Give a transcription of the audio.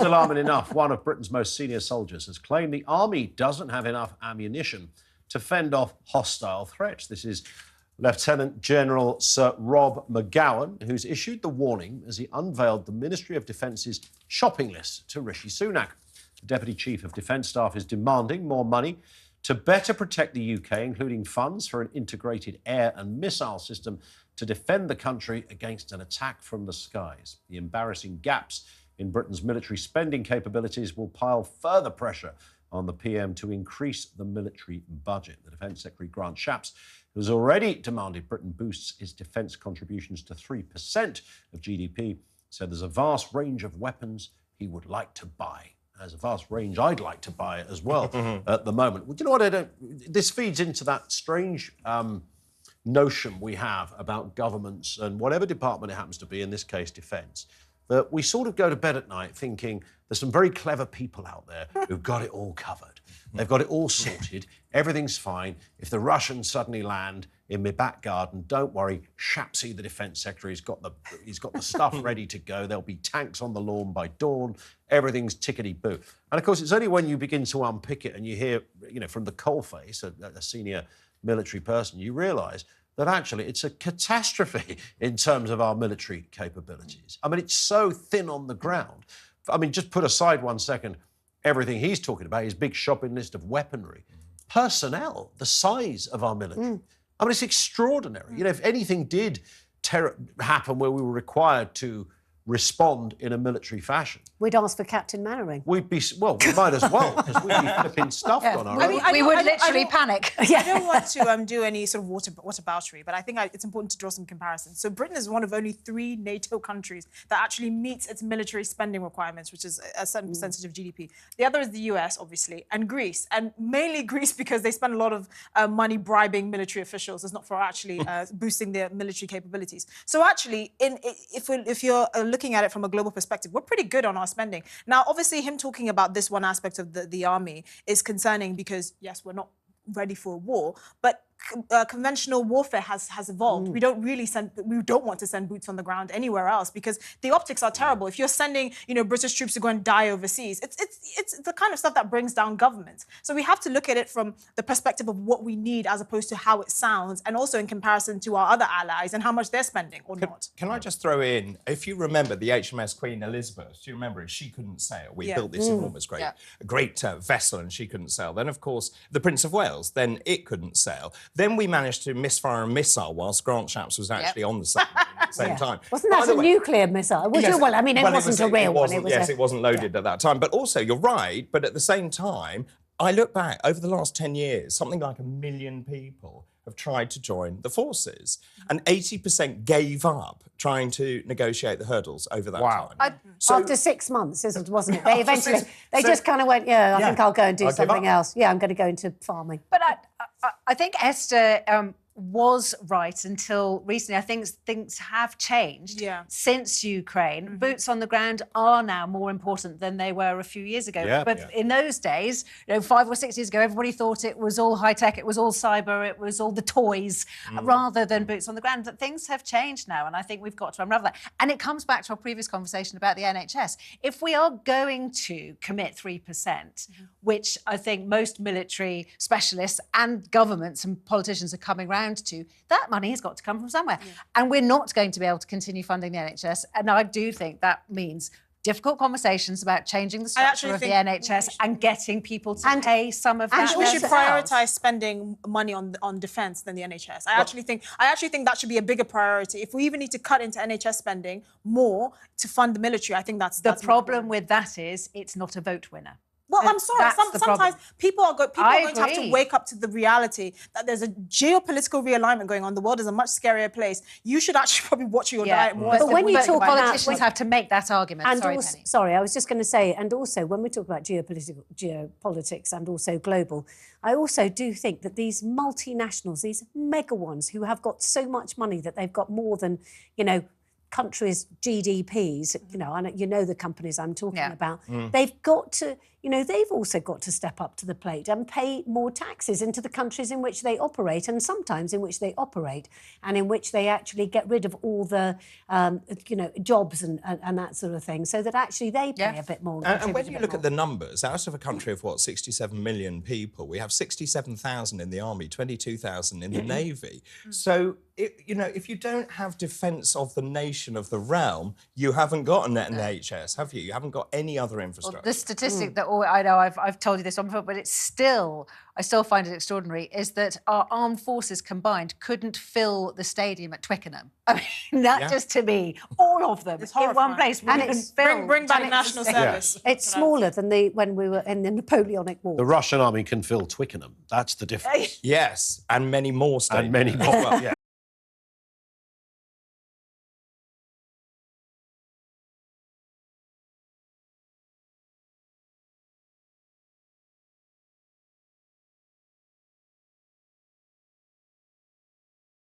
alarming enough, one of Britain's most senior soldiers has claimed the army doesn't have enough ammunition to fend off hostile threats. This is Lieutenant General Sir Rob McGowan, who's issued the warning as he unveiled the Ministry of Defence's shopping list to Rishi Sunak. The Deputy Chief of Defence Staff is demanding more money to better protect the UK, including funds for an integrated air and missile system to defend the country against an attack from the skies. The embarrassing gaps in Britain's military spending capabilities will pile further pressure on the PM to increase the military budget. The Defence Secretary, Grant Shapps, who's already demanded Britain boosts its defence contributions to 3% of GDP, said there's a vast range of weapons he would like to buy. There's a vast range I'd like to buy as well at the moment. Well, do you know what? This feeds into that strange notion we have about governments and whatever department it happens to be, in this case, defence, that we sort of go to bed at night thinking there's some very clever people out there who've got it all covered. They've got it all sorted. Everything's fine. If the Russians suddenly land in my back garden, don't worry. Shapsy, the Defence Secretary, he's got the stuff ready to go. There'll be tanks on the lawn by dawn. Everything's tickety-boo. And, of course, it's only when you begin to unpick it and you hear, from the coalface, a senior military person, you realise that actually it's a catastrophe in terms of our military capabilities. I mean, it's so thin on the ground. I mean, just put aside 1 second everything he's talking about, his big shopping list of weaponry. Personnel, the size of our military. I mean, it's extraordinary. If anything did happen where we were required to respond in a military fashion, we'd ask for Captain Mannering. We might as well, because we'd be flipping stuff on our own. We would literally panic. I don't want to do any sort of whataboutery, but I think it's important to draw some comparisons. So Britain is one of only 3 NATO countries that actually meets its military spending requirements, which is a certain percentage of GDP. The other is the US, obviously, and Greece, and mainly Greece because they spend a lot of money bribing military officials. It's not for actually boosting their military capabilities. So actually, if you're looking at it from a global perspective, we're pretty good on our spending. Now, obviously, him talking about this one aspect of the army is concerning because, yes, we're not ready for a war, but conventional warfare has evolved. We don't want to send boots on the ground anywhere else because the optics are terrible. If you're sending, British troops to go and die overseas, it's the kind of stuff that brings down governments. So we have to look at it from the perspective of what we need as opposed to how it sounds, and also in comparison to our other allies and how much they're spending or not. Can I just throw in, if you remember the HMS Queen Elizabeth, do you remember it? She couldn't sail. We built this enormous, great vessel, and she couldn't sail. Then, of course, the Prince of Wales, then it couldn't sail. Then we managed to misfire a missile whilst Grant Shapps was actually on the submarine at the same time. Wasn't that a nuclear missile? It wasn't a real one. It wasn't loaded at that time. But also, you're right, but at the same time, I look back, over the last 10 years, something like 1 million people have tried to join the forces, and 80% gave up trying to negotiate the hurdles over that time. After 6 months, wasn't it? They just kind of went, I think I'll go and do something else. Yeah, I'm going to go into farming. But I think Esther was right until recently. I think things have changed since Ukraine. Boots on the ground are now more important than they were a few years ago. In those days, 5 or 6 years ago, everybody thought it was all high-tech, it was all cyber, it was all the toys, rather than boots on the ground. But things have changed now, and I think we've got to unravel that. And it comes back to our previous conversation about the NHS. If we are going to commit 3%, which I think most military specialists and governments and politicians are coming round to, that money has got to come from somewhere. And we're not going to be able to continue funding the NHS. And I do think that means difficult conversations about changing the structure of the NHS and getting people to pay some of that. And we should prioritise spending money on defence than the NHS. I actually think that should be a bigger priority. If we even need to cut into NHS spending more to fund the military, I think that's the problem with that is it's not a vote winner. Well, I'm sorry. Sometimes people are going to have to wake up to the reality that there's a geopolitical realignment going on. The world is a much scarier place. You should actually probably watch your diet more. But when you talk about politicians have to make that argument. And sorry, I was just going to say, and also when we talk about geopolitics and also global, I also do think that these multinationals, these mega ones who have got so much money that they've got more than, countries' GDPs, you know, and you know the companies I'm talking Yeah. about, they've got to, you know, they've also got to step up to the plate and pay more taxes into the countries in which they operate, and sometimes in which they operate, and in which they actually get rid of all the, you know, jobs and that sort of thing, so that actually they pay a bit more. And when you look at the numbers, out of a country of, what, 67 million people, we have 67,000 in the army, 22,000 in the navy. So, you know, if you don't have defence of the nation, of the realm, you haven't got an NHS, have you? You haven't got any other infrastructure. Well, the statistic that I know I've told you this on before, but it's still, I still find it extraordinary, is that our armed forces combined couldn't fill the stadium at Twickenham. I mean, that just to me, all of them It's in one horrifying. place. And wouldn't it's- fill Bring back Twickenham national Stadium. service. It's smaller than when we were in the Napoleonic War. The Russian army can fill Twickenham. That's the difference. Yes, and many more statements. And many more. Well, yeah.